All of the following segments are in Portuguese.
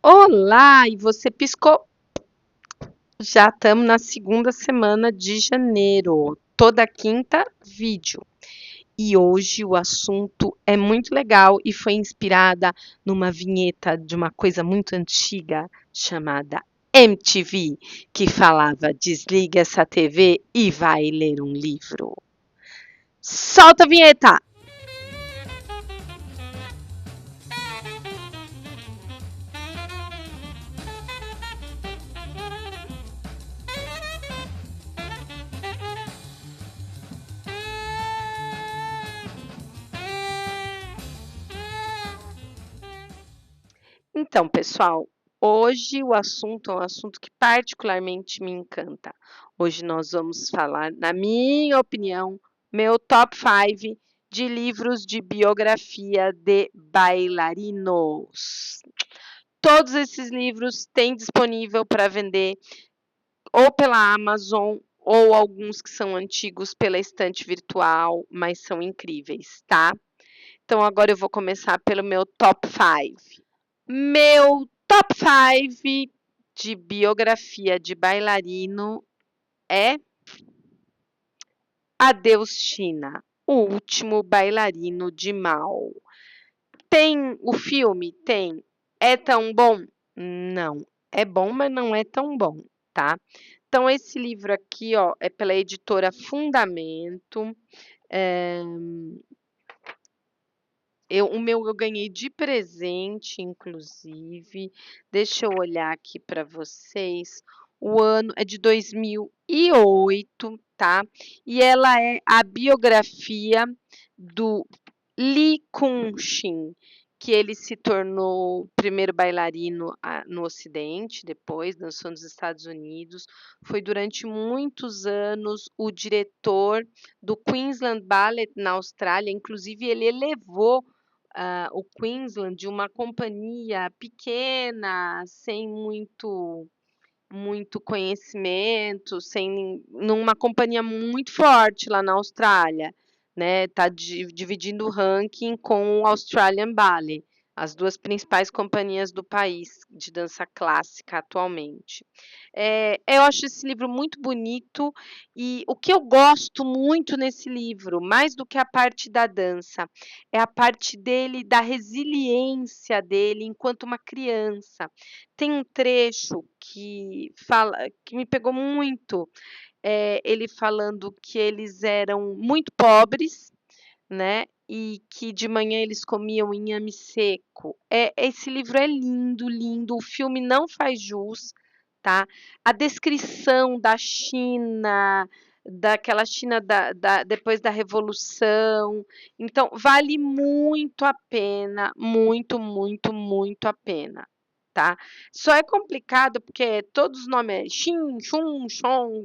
Olá! E você piscou? Já estamos na segunda semana de janeiro. Toda quinta, vídeo. E hoje o assunto é muito legal e foi inspirada numa vinheta de uma coisa muito antiga chamada MTV, que falava: desliga essa TV e vai ler um livro. Solta a vinheta! Então, pessoal, hoje o assunto é um assunto que particularmente me encanta. Hoje nós vamos falar, na minha opinião, meu top 5 de livros de biografia de bailarinos. Todos esses livros têm disponível para vender ou pela Amazon ou alguns que são antigos pela estante virtual, mas são incríveis, tá? Então agora eu vou começar pelo meu top 5. Meu top 5 de biografia de bailarino é Adeus China, o último bailarino de Mao. Tem o filme? Tem. É tão bom? Não. É bom, mas não é tão bom, tá? Então, esse livro aqui, ó, é pela editora Fundamento. É, o meu eu ganhei de presente, inclusive. Deixa eu olhar aqui para vocês. O ano é de 2008, tá? E ela é a biografia do Lee Kun-shin, que ele se tornou o primeiro bailarino no Ocidente, depois dançou nos Estados Unidos. Foi durante muitos anos o diretor do Queensland Ballet na Austrália. Inclusive, ele elevou o Queensland de uma companhia pequena, sem muito conhecimento, sem numa companhia muito forte lá na Austrália, né? Tá dividindo o ranking com o Australian Ballet, as duas principais companhias do país de dança clássica atualmente. Eu acho esse livro muito bonito e o que eu gosto muito nesse livro, mais do que a parte da dança, é a parte dele, da resiliência dele enquanto uma criança. Tem um trecho que me pegou muito, ele falando que eles eram muito pobres, né, e que de manhã eles comiam inhame seco. Esse livro é lindo, lindo, o filme não faz jus, tá. A descrição da China, daquela China da depois da revolução, então vale muito a pena, muito, muito, muito a pena, tá. Só é complicado porque todos os nomes é Xin, Xun, Xon,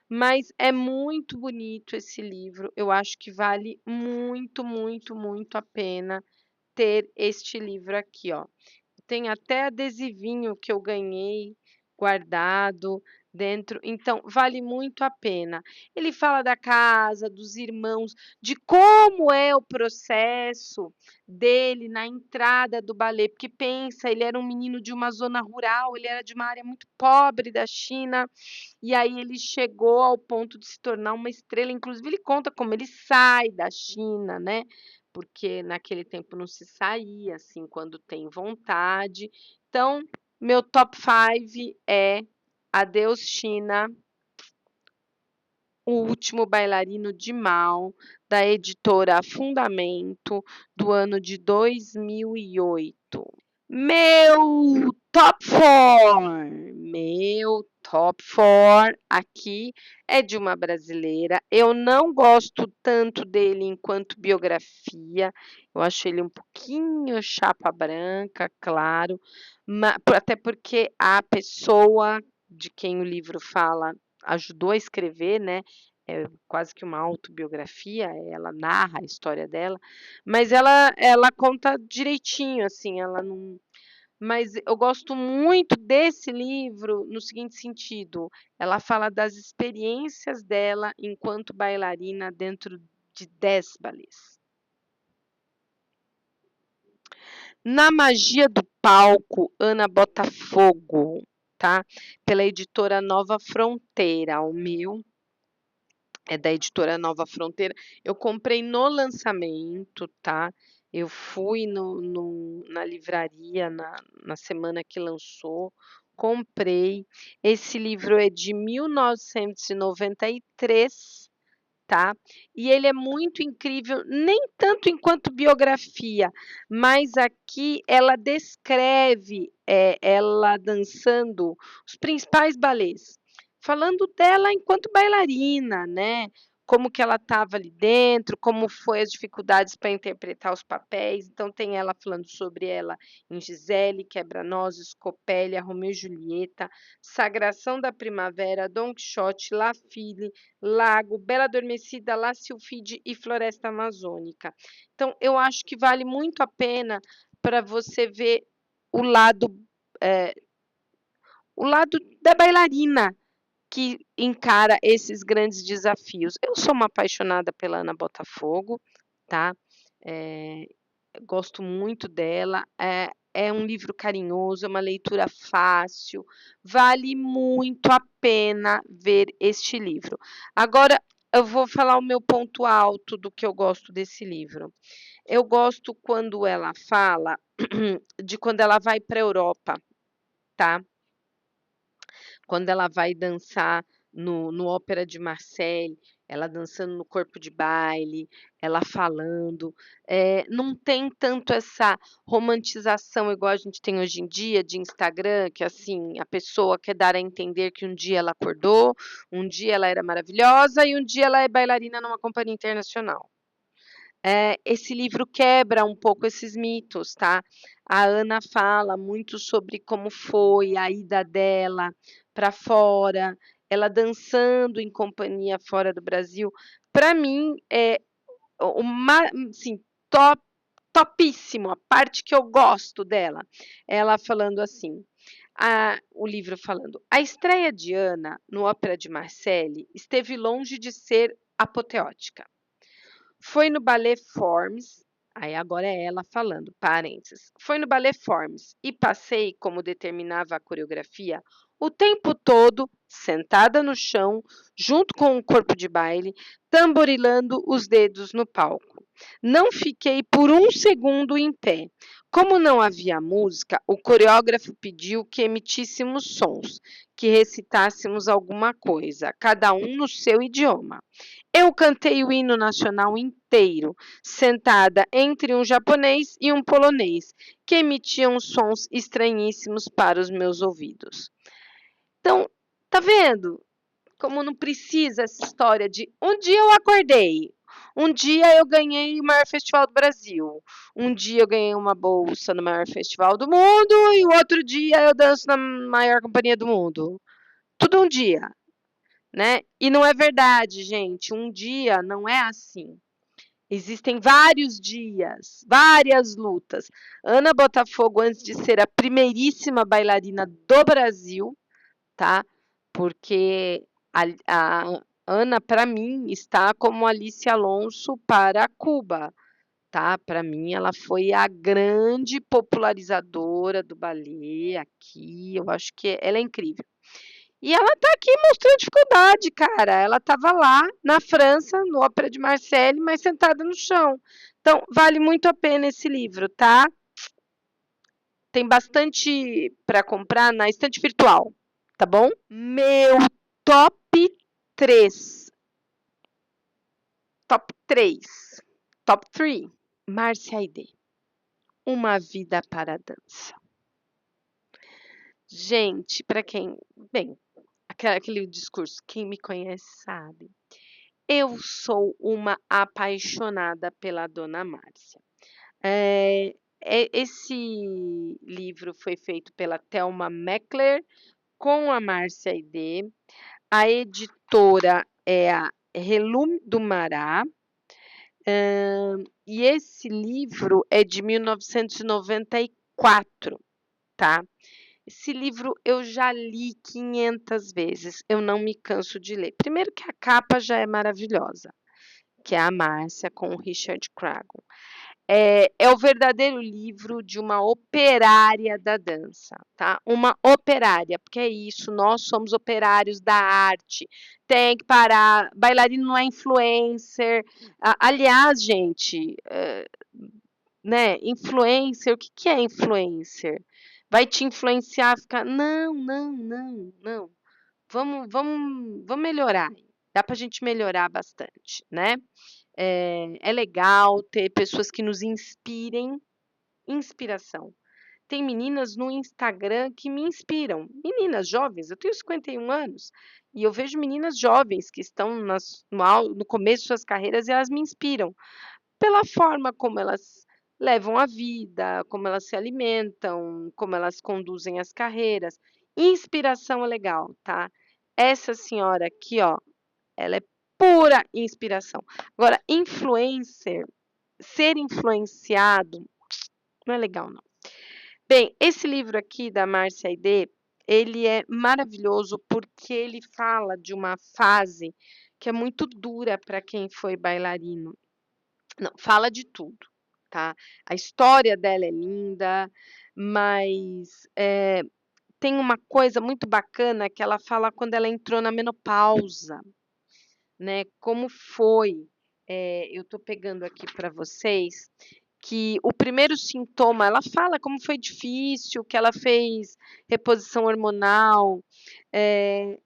mas é muito bonito esse livro, eu acho que vale muito, muito, muito a pena ter este livro aqui, ó. Tem até adesivinho que eu ganhei guardado dentro, então vale muito a pena. Ele fala da casa, dos irmãos, de como é o processo dele na entrada do balé, porque pensa, ele era um menino de uma zona rural, ele era de uma área muito pobre da China, e aí ele chegou ao ponto de se tornar uma estrela, inclusive ele conta como ele sai da China, né, porque naquele tempo não se saía, assim, quando tem vontade. Então, meu top 5 é Adeus China, O Último Bailarino de Mao, da editora Fundamento, do ano de 2008. Meu top 4 aqui é de uma brasileira. Eu não gosto tanto dele enquanto biografia. Eu acho ele um pouquinho chapa branca, claro, até porque a pessoa de quem o livro fala ajudou a escrever, né? É quase que uma autobiografia, ela narra a história dela, mas ela conta direitinho, assim, ela não, mas eu gosto muito desse livro no seguinte sentido, ela fala das experiências dela enquanto bailarina dentro de 10 balés. Na Magia do palco, Ana Botafogo, tá? Pela editora Nova Fronteira. O meu é da editora Nova Fronteira. Eu comprei no lançamento, tá? Eu fui na livraria na semana que lançou, comprei. Esse livro é de 1993, tá? E ele é muito incrível, nem tanto enquanto biografia, mas aqui ela descreve ela dançando os principais balés, falando dela enquanto bailarina, né? Como que ela estava ali dentro, como foi as dificuldades para interpretar os papéis. Então tem ela falando sobre ela em Gisele, Quebra-Nozes, Copélia, Romeu e Julieta, Sagração da Primavera, Don Quixote, La Fille, Lago, Bela Adormecida, La Sylphide e Floresta Amazônica. Então, eu acho que vale muito a pena para você ver o lado, eh, o lado da bailarina que encara esses grandes desafios. Eu sou uma apaixonada pela Ana Botafogo, tá? Eh, Gosto muito dela. É um livro carinhoso, é uma leitura fácil, vale muito a pena ver este livro. Agora, eu vou falar o meu ponto alto do que eu gosto desse livro. Eu gosto quando ela fala de quando ela vai para a Europa, tá? Quando ela vai dançar no Ópera de Marseille, ela dançando no corpo de baile, ela falando, não tem tanto essa romantização igual a gente tem hoje em dia de Instagram, que assim, a pessoa quer dar a entender que um dia ela acordou, um dia ela era maravilhosa e um dia ela é bailarina numa companhia internacional. Esse livro quebra um pouco esses mitos, tá? A Ana fala muito sobre como foi a ida dela para fora, ela dançando em companhia fora do Brasil. Para mim, é uma, assim, topíssimo, a parte que eu gosto dela. Ela falando assim, o livro falando: a estreia de Ana no Ópera de Marseille esteve longe de ser apoteótica. Foi no Ballet Forms, aí agora é ela falando, parênteses. Foi no Ballet Forms e passei, como determinava a coreografia, o tempo todo sentada no chão, junto com o corpo de baile, tamborilando os dedos no palco. Não fiquei por um segundo em pé. Como não havia música, o coreógrafo pediu que emitíssemos sons, que recitássemos alguma coisa, cada um no seu idioma. Eu cantei o hino nacional inteiro, sentada entre um japonês e um polonês, que emitiam sons estranhíssimos para os meus ouvidos. Então, tá vendo como não precisa essa história de um dia eu acordei, um dia eu ganhei o maior festival do Brasil, um dia eu ganhei uma bolsa no maior festival do mundo e o outro dia eu danço na maior companhia do mundo. Tudo um dia, né? E não é verdade, gente. Um dia não é assim. Existem vários dias, várias lutas. Ana Botafogo, antes de ser a primeiríssima bailarina do Brasil, tá? Porque a Ana, para mim, está como Alice Alonso para Cuba, tá? Para mim, ela foi a grande popularizadora do ballet aqui. Eu acho que ela é incrível. E ela tá aqui mostrando dificuldade, cara. Ela estava lá na França, no Ópera de Marseille, mas sentada no chão. Então, vale muito a pena esse livro, tá? Tem bastante para comprar na estante virtual, tá bom? Meu top 3. Top 3. Top 3. Márcia Aidê. Uma vida para a dança. Gente, para quem, bem, aquele discurso, quem me conhece sabe. Eu sou uma apaixonada pela Dona Márcia. Esse livro foi feito pela Thelma Meckler com a Márcia Aidê. A editora é a Relum do Mará. E esse livro é de 1994, tá? Esse livro eu já li 500 vezes, eu não me canso de ler. Primeiro que a capa já é maravilhosa, que é a Márcia com o Richard Crago. É o verdadeiro livro de uma operária da dança, tá? Uma operária, porque é isso, nós somos operários da arte. Tem que parar, bailarino não é influencer. Aliás, gente, né, influencer, o que que é influencer? Vai te influenciar a ficar não, não, não, não. Vamos melhorar. Dá pra gente melhorar bastante, né? É legal ter pessoas que nos inspirem. Inspiração. Tem meninas no Instagram que me inspiram, meninas jovens, eu tenho 51 anos, e eu vejo meninas jovens que estão no começo de suas carreiras e elas me inspiram, pela forma como elas levam a vida, como elas se alimentam, como elas conduzem as carreiras. Inspiração é legal, tá? Essa senhora aqui, ó, ela é pura inspiração. Agora, influencer, ser influenciado, não é legal não. Bem, esse livro aqui da Márcia Aidê, ele é maravilhoso porque ele fala de uma fase que é muito dura para quem foi bailarino. Não, fala de tudo, tá? A história dela é linda, mas tem uma coisa muito bacana que ela fala quando ela entrou na menopausa, né? Como foi? Eu estou pegando aqui para vocês que o primeiro sintoma, ela fala como foi difícil, que ela fez reposição hormonal,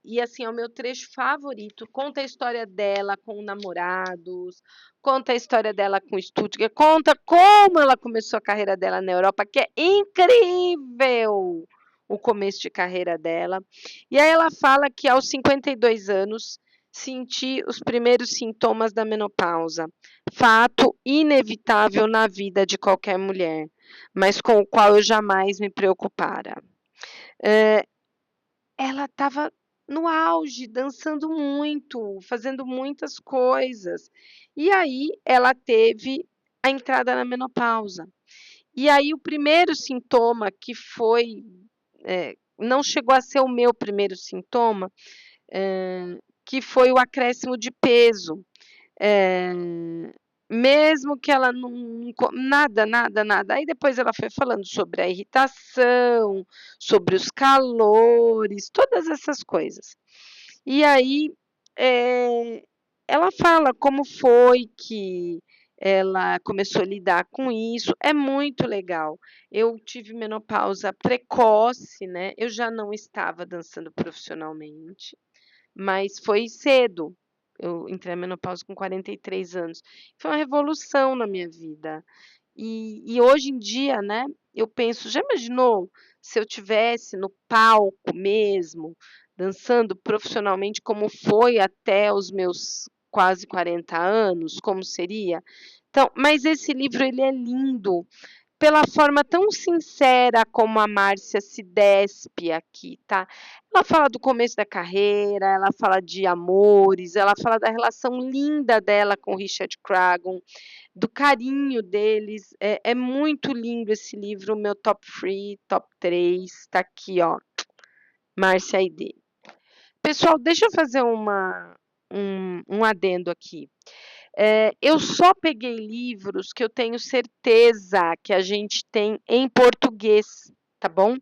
e assim, é o meu trecho favorito, conta a história dela com namorados, conta a história dela com o Stuttgart, conta como ela começou a carreira dela na Europa, que é incrível o começo de carreira dela. E aí ela fala que aos 52 anos senti os primeiros sintomas da menopausa, fato inevitável na vida de qualquer mulher, mas com o qual eu jamais me preocupara. Ela estava no auge, dançando muito, fazendo muitas coisas. E aí ela teve a entrada na menopausa. E aí o primeiro sintoma que foi, não chegou a ser o meu primeiro sintoma, que foi o acréscimo de peso. Eh, Mesmo que ela não nada, nada, nada. Aí depois ela foi falando sobre a irritação, sobre os calores, todas essas coisas. E aí, ela fala como foi que ela começou a lidar com isso, é muito legal. Eu tive menopausa precoce, né, eu já não estava dançando profissionalmente, mas foi cedo. Eu entrei na menopausa com 43 anos. Foi uma revolução na minha vida. E hoje em dia, né, eu penso, já imaginou se eu tivesse no palco mesmo, dançando profissionalmente como foi até os meus quase 40 anos, como seria? Então, mas esse livro ele é lindo, pela forma tão sincera como a Márcia se despe aqui, tá. Ela fala do começo da carreira, ela fala de amores, ela fala da relação linda dela com o Richard Cragon, do carinho deles, é muito lindo esse livro, o meu top 3, top 3, tá aqui ó, Márcia Aidê. Pessoal, deixa eu fazer um adendo aqui. Eu só peguei livros que eu tenho certeza que a gente tem em português, tá bom?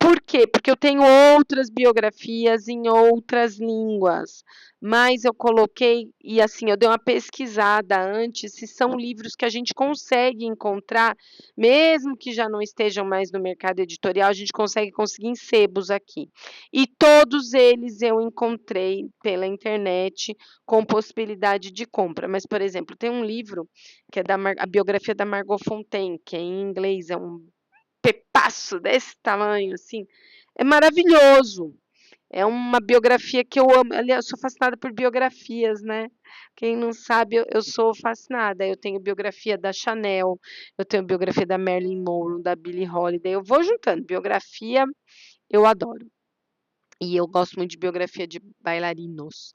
Por quê? Porque eu tenho outras biografias em outras línguas, mas eu coloquei e, assim, eu dei uma pesquisada antes se são livros que a gente consegue encontrar, mesmo que já não estejam mais no mercado editorial, a gente consegue conseguir em sebos aqui. E todos eles eu encontrei pela internet com possibilidade de compra. Mas, por exemplo, tem um livro que é a biografia da Margot Fonteyn, que é em inglês, é um pepaço desse tamanho, assim, é maravilhoso. É uma biografia que eu amo. Aliás, eu sou fascinada por biografias, né? Quem não sabe, eu sou fascinada. Eu tenho biografia da Chanel, eu tenho biografia da Marilyn Monroe, da Billie Holiday. Eu vou juntando. Biografia, eu adoro. E eu gosto muito de biografia de bailarinos.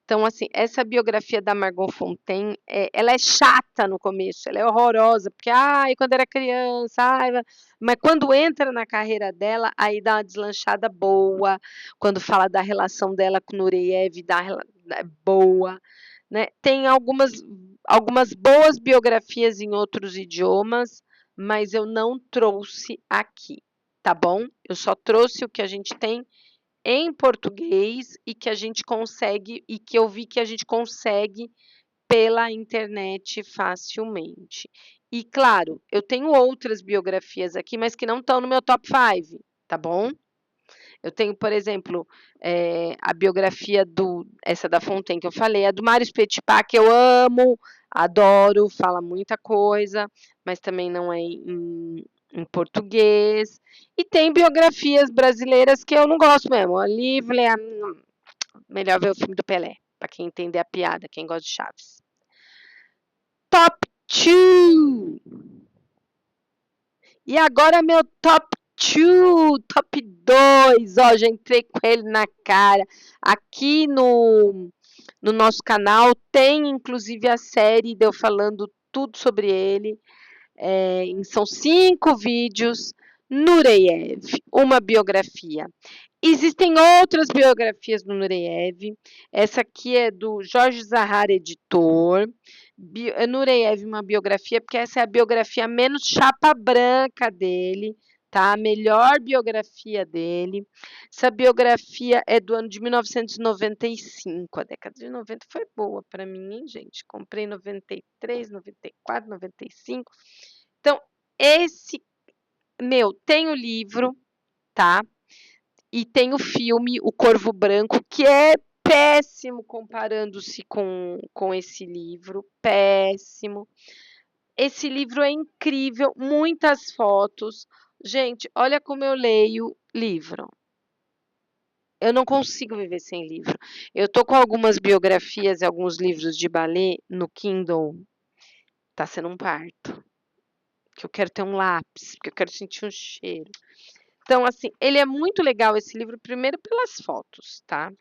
Então, assim, essa biografia da Margot Fonteyn, ela é chata no começo, ela é horrorosa, porque, ai, quando era criança, ai, mas quando entra na carreira dela, aí dá uma deslanchada boa, quando fala da relação dela com Nureyev, é boa, né? Tem algumas boas biografias em outros idiomas, mas eu não trouxe aqui, tá bom? Eu só trouxe o que a gente tem em português e que a gente consegue e que eu vi que a gente consegue pela internet facilmente. E claro, eu tenho outras biografias aqui, mas que não estão no meu top 5, tá bom? Eu tenho, por exemplo, a biografia essa da Fontaine que eu falei, a do Marius Petipa, que eu amo, adoro, fala muita coisa, mas também não é em português. E tem biografias brasileiras que eu não gosto mesmo. A Livre, melhor ver o filme do Pelé, para quem entender a piada, quem gosta de Chaves. Top 2! E agora meu top 2, top 2, ó, já entrei com ele na cara. Aqui no nosso canal tem inclusive a série de eu falando tudo sobre ele. São 5 vídeos. Nureyev, uma biografia. Existem outras biografias do Nureyev. Essa aqui é do Jorge Zahar, editor. Nureyev, uma biografia, porque essa é a biografia menos chapa branca dele, tá? A melhor biografia dele. Essa biografia é do ano de 1995. A década de 90 foi boa para mim, hein, gente? Comprei em 93, 94, 95. Então, tem o livro, tá? E tem o filme O Corvo Branco, que é péssimo comparando-se com esse livro, péssimo. Esse livro é incrível, muitas fotos. Gente, olha como eu leio livro. Eu não consigo viver sem livro. Eu tô com algumas biografias e alguns livros de ballet no Kindle. Tá sendo um parto. Que eu quero ter um lápis, porque eu quero sentir um cheiro. Então, assim, ele é muito legal esse livro, primeiro pelas fotos, tá?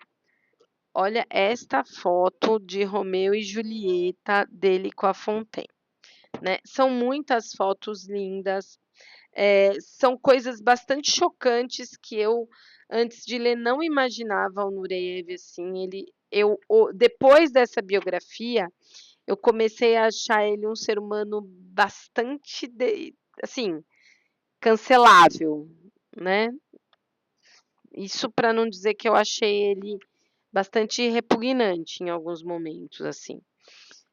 Olha esta foto de Romeu e Julieta dele com a Fontaine, né? São muitas fotos lindas, são coisas bastante chocantes que eu, antes de ler, não imaginava o Nureyev assim. Depois dessa biografia, eu comecei a achar ele um ser humano bastante, assim, cancelável, né? Isso para não dizer que eu achei ele bastante repugnante em alguns momentos, assim.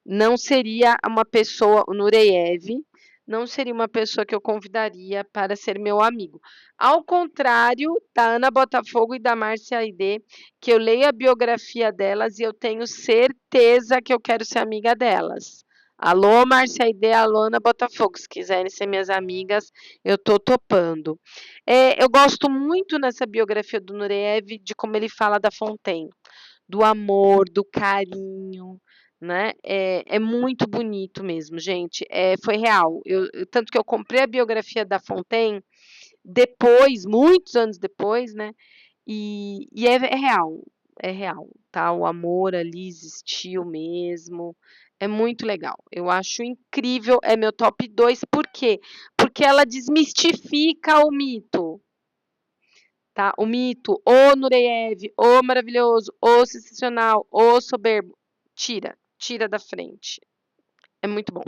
Não seria uma pessoa, o Nureyev, não seria uma pessoa que eu convidaria para ser meu amigo. Ao contrário da Ana Botafogo e da Márcia Aidê, que eu leio a biografia delas e eu tenho certeza que eu quero ser amiga delas. Alô, Márcia Aidê, alô, Ana Botafogo, se quiserem ser minhas amigas, eu tô topando. Eu gosto muito nessa biografia do Nureyev de como ele fala da Fontaine, do amor, do carinho, né? É muito bonito mesmo, gente. Foi real. Tanto que eu comprei a biografia da Fontaine depois, muitos anos depois, né? E é real, é real, tá? O amor ali existiu mesmo. É muito legal. Eu acho incrível, é meu top 2. Por quê? Porque ela desmistifica o mito, tá? O mito, o Nureyev, o maravilhoso, o sensacional, o soberbo. Tira da frente. É muito bom.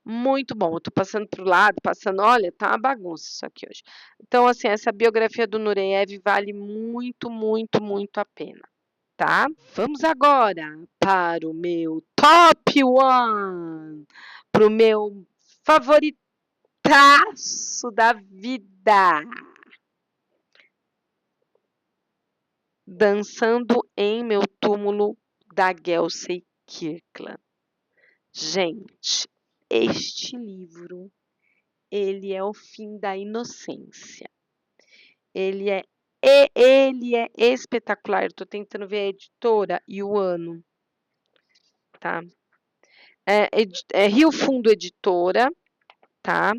Muito bom. Eu tô passando pro lado, olha, tá uma bagunça isso aqui hoje. Então, assim, essa biografia do Nureyev vale muito, muito, muito a pena, tá? Vamos agora para o meu top one, para o meu favoritaço da vida. Dançando em Meu Túmulo, da Gelsey Kirkland. Gente, este livro, ele é o fim da inocência. Ele é espetacular. Eu tô tentando ver a editora e o ano, tá? Rio Fundo Editora, tá?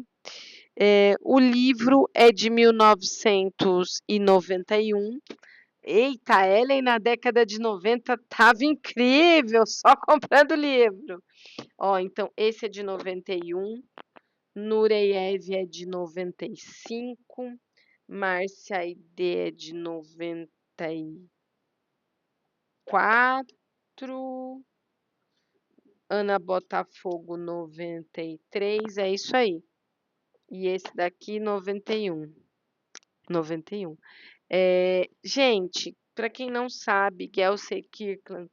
O livro é de 1991. Eita, Ellen na década de 90 estava incrível, só comprando livro. Ó, então esse é de 91, Nureyev é de 95, Márcia Aidê é de 94, Ana Botafogo 93, é isso aí. E esse daqui 91. 91. Gente, para quem não sabe, Gelsey Kirkland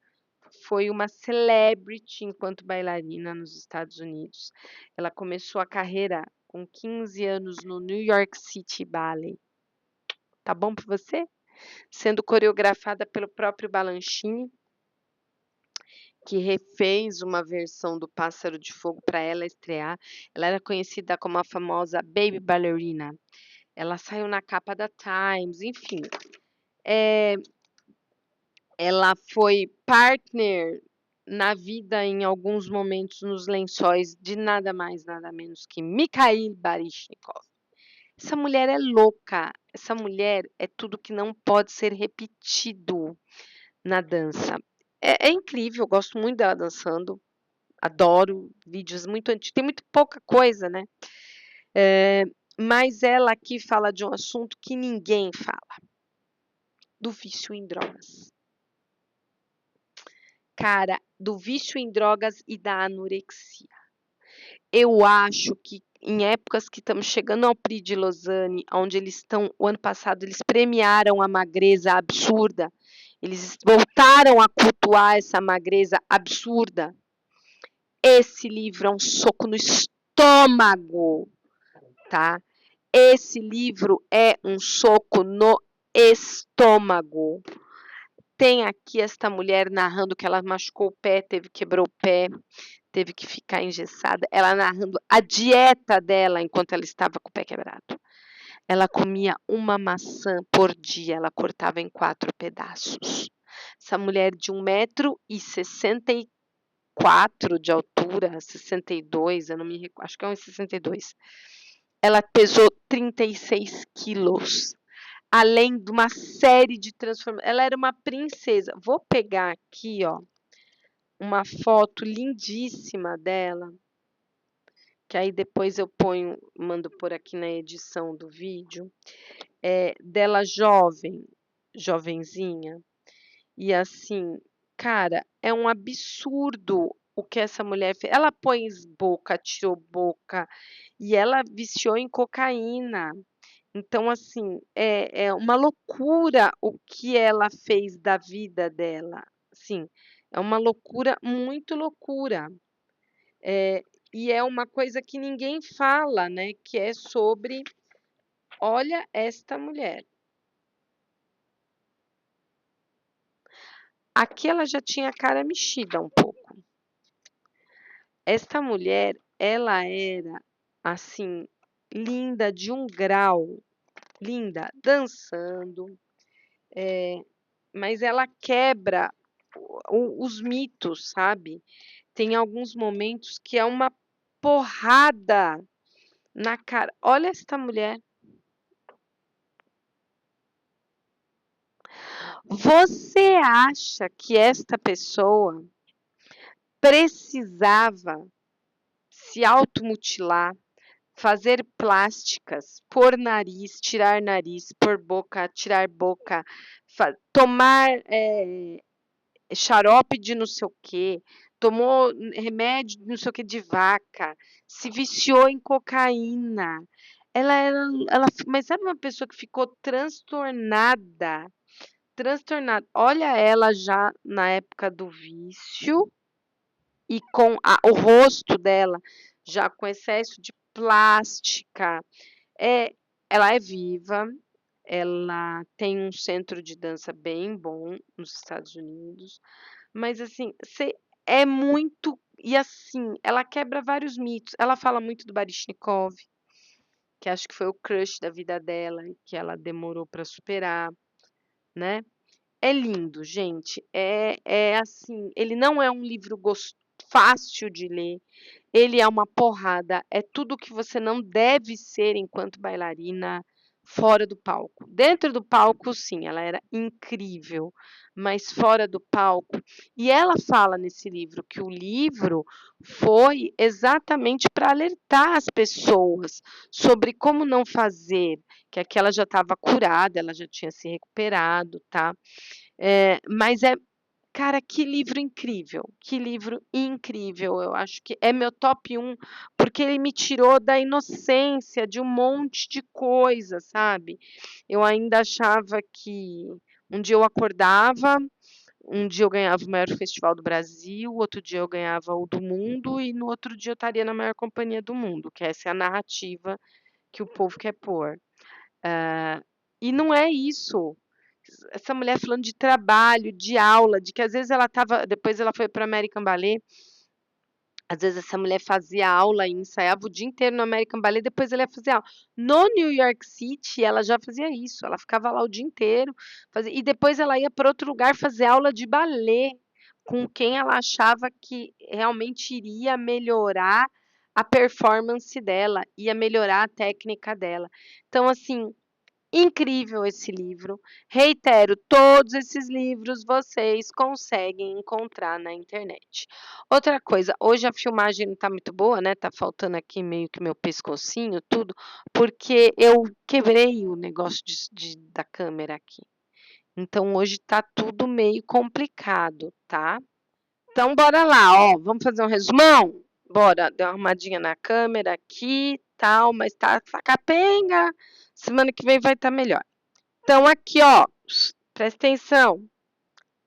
foi uma celebrity enquanto bailarina nos Estados Unidos. Ela começou a carreira com 15 anos no New York City Ballet. Tá bom para você? Sendo coreografada pelo próprio Balanchine, que refez uma versão do Pássaro de Fogo para ela estrear. Ela era conhecida como a famosa Baby Ballerina. Ela saiu na capa da Times, enfim. Ela foi partner na vida em alguns momentos nos lençóis de nada mais, nada menos que Mikhail Baryshnikov. Essa mulher é louca, essa mulher é tudo que não pode ser repetido na dança. É incrível, eu gosto muito dela dançando, adoro vídeos muito antigos, tem muito pouca coisa, né? Mas ela aqui fala de um assunto que ninguém fala, do vício em drogas. Cara, do vício em drogas e da anorexia. Eu acho que em épocas que estamos chegando ao Prix de Lausanne, onde eles estão, o ano passado, eles premiaram a magreza absurda, eles voltaram a cultuar essa magreza absurda. Esse livro é um soco no estômago, tá? Esse livro é um soco no estômago. Tem aqui esta mulher narrando que ela machucou o pé, quebrou o pé, teve que ficar engessada. Ela narrando a dieta dela enquanto ela estava com o pé quebrado. Ela comia uma maçã por dia, ela cortava em 4 pedaços. Essa mulher de 1,64 m de altura, 62, eu não me recordo, acho que é 1,62 m. Ela pesou 36 quilos. Além de uma série de transformações. Ela era uma princesa. Vou pegar aqui, ó, uma foto lindíssima dela, que aí depois eu ponho, mando por aqui na edição do vídeo, dela jovem, jovenzinha, e assim, cara, é um absurdo o que essa mulher fez. Ela pôs boca, tirou boca, e ela viciou em cocaína. Então, assim, é uma loucura o que ela fez da vida dela. Sim, é uma loucura, muito loucura. E é uma coisa que ninguém fala, né? Que é sobre, olha esta mulher. Aqui ela já tinha a cara mexida um pouco. Esta mulher, ela era, assim, linda de um grau, linda, dançando, mas ela quebra os mitos, sabe? Tem alguns momentos que é uma porrada na cara. Olha esta mulher. Você acha que esta pessoa precisava se automutilar, fazer plásticas, pôr nariz, pôr boca, tirar boca, tomar xarope de não sei o quê, tomou remédio de não sei o que de vaca, se viciou em cocaína. Mas sabe uma pessoa que ficou transtornada, transtornada. Olha ela já na época do vício e com o rosto dela já com excesso de plástica. Ela é viva, ela tem um centro de dança bem bom nos Estados Unidos, mas assim, é muito. E assim, ela quebra vários mitos. Ela fala muito do Baryshnikov, que acho que foi o crush da vida dela, que ela demorou para superar, né? É lindo, gente. É assim, ele não é um livro fácil de ler. Ele é uma porrada, é tudo que você não deve ser enquanto bailarina fora do palco. Dentro do palco, sim, ela era incrível, mas fora do palco. E ela fala nesse livro que o livro foi exatamente para alertar as pessoas sobre como não fazer, que aquela já estava curada, ela já tinha se recuperado, tá? Mas Cara, que livro incrível, que livro incrível. Eu acho que é meu top 1, porque ele me tirou da inocência de um monte de coisa, sabe. Eu ainda achava que um dia eu acordava, um dia eu ganhava o maior festival do Brasil, outro dia eu ganhava o do mundo e no outro dia eu estaria na maior companhia do mundo, que essa é a narrativa que o povo quer pôr. E não é isso. Essa mulher falando de trabalho, de aula, de que às vezes ela estava depois ela foi para American Ballet, às vezes essa mulher fazia aula e ensaiava o dia inteiro no American Ballet, depois ela ia fazer aula. No New York City, ela já fazia isso, ela ficava lá o dia inteiro, fazia e depois ela ia para outro lugar fazer aula de balé, com quem ela achava que realmente iria melhorar a performance dela, ia melhorar a técnica dela. Então assim, incrível esse livro. Reitero, todos esses livros vocês conseguem encontrar na internet. Outra coisa, hoje a filmagem não tá muito boa, né, tá faltando aqui meio que meu pescocinho, tudo, porque eu quebrei o negócio da câmera aqui. Então hoje tá tudo meio complicado, tá. Então bora lá, ó, vamos fazer um resumão? Bora, deu uma arrumadinha na câmera aqui, tal, mas tá capenga, semana que vem vai estar melhor. Então aqui, ó, presta atenção,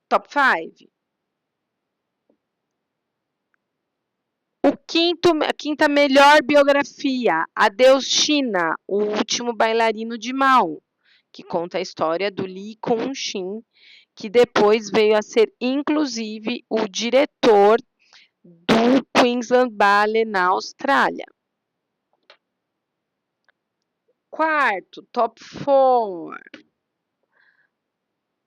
top 5. A quinta melhor biografia, Adeus China, o último bailarino de Mao, que conta a história do Lee Kun-shin, que depois veio a ser, inclusive, o diretor do Queensland Ballet na Austrália. Quarto, top 4.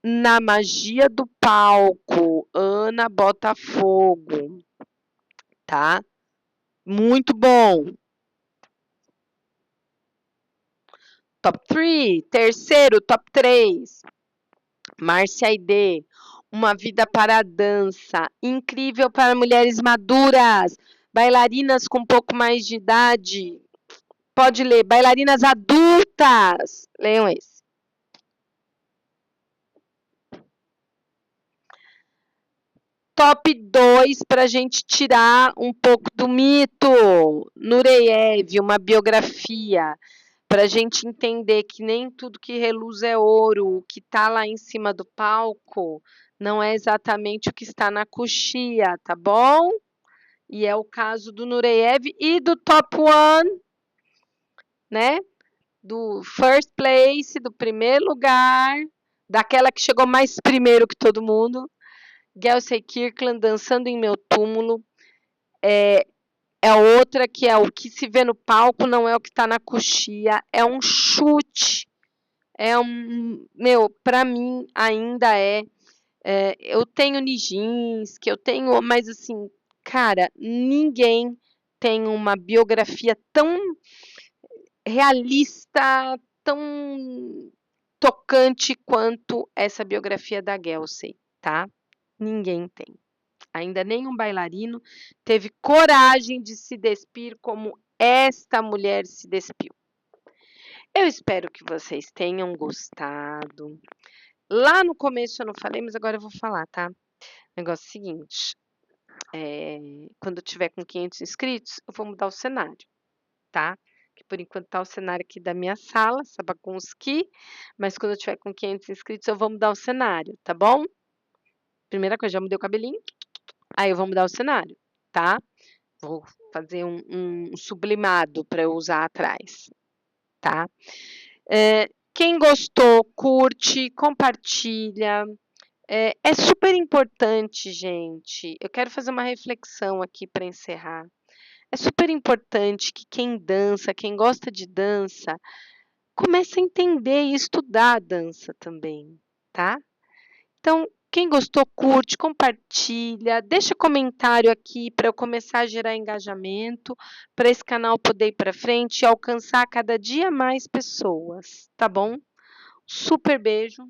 Na magia do palco, Ana Botafogo, tá? Muito bom. Top 3. Terceiro, top 3. Márcia Aidê, Uma Vida para a Dança, incrível para mulheres maduras, bailarinas com um pouco mais de idade. Pode ler, bailarinas adultas. Leiam esse. Top 2 para a gente tirar um pouco do mito. Nureyev, Uma Biografia. Para a gente entender que nem tudo que reluz é ouro, o que está lá em cima do palco não é exatamente o que está na coxia, tá bom? E é o caso do Nureyev e do top 1, né? Do first place, do primeiro lugar, daquela que chegou mais primeiro que todo mundo, Gelsey Kirkland, Dançando em Meu Túmulo. É outra que é o que se vê no palco não é o que está na coxia, é um chute. Para mim ainda eu tenho Nijinsky, eu tenho, mas assim, cara, ninguém tem uma biografia tão realista, tão tocante quanto essa biografia da Gelsey, tá? Ninguém tem. Ainda nenhum bailarino teve coragem de se despir como esta mulher se despiu. Eu espero que vocês tenham gostado. Lá no começo eu não falei, mas agora eu vou falar, tá? O negócio é o seguinte, quando eu tiver com 500 inscritos, eu vou mudar o cenário, tá? Que por enquanto tá o cenário aqui da minha sala, essa bagunça aqui, mas quando eu tiver com 500 inscritos, eu vou mudar o cenário, tá bom? Primeira coisa, já mudei o cabelinho, aí eu vou mudar o cenário, tá? Vou fazer um sublimado para eu usar atrás, tá? Quem gostou, curte, compartilha. É super importante, gente. Eu quero fazer uma reflexão aqui para encerrar. É super importante que quem dança, quem gosta de dança, comece a entender e estudar a dança também, tá? Então, quem gostou, curte, compartilha, deixa comentário aqui para eu começar a gerar engajamento, para esse canal poder ir para frente e alcançar cada dia mais pessoas, tá bom? Super beijo.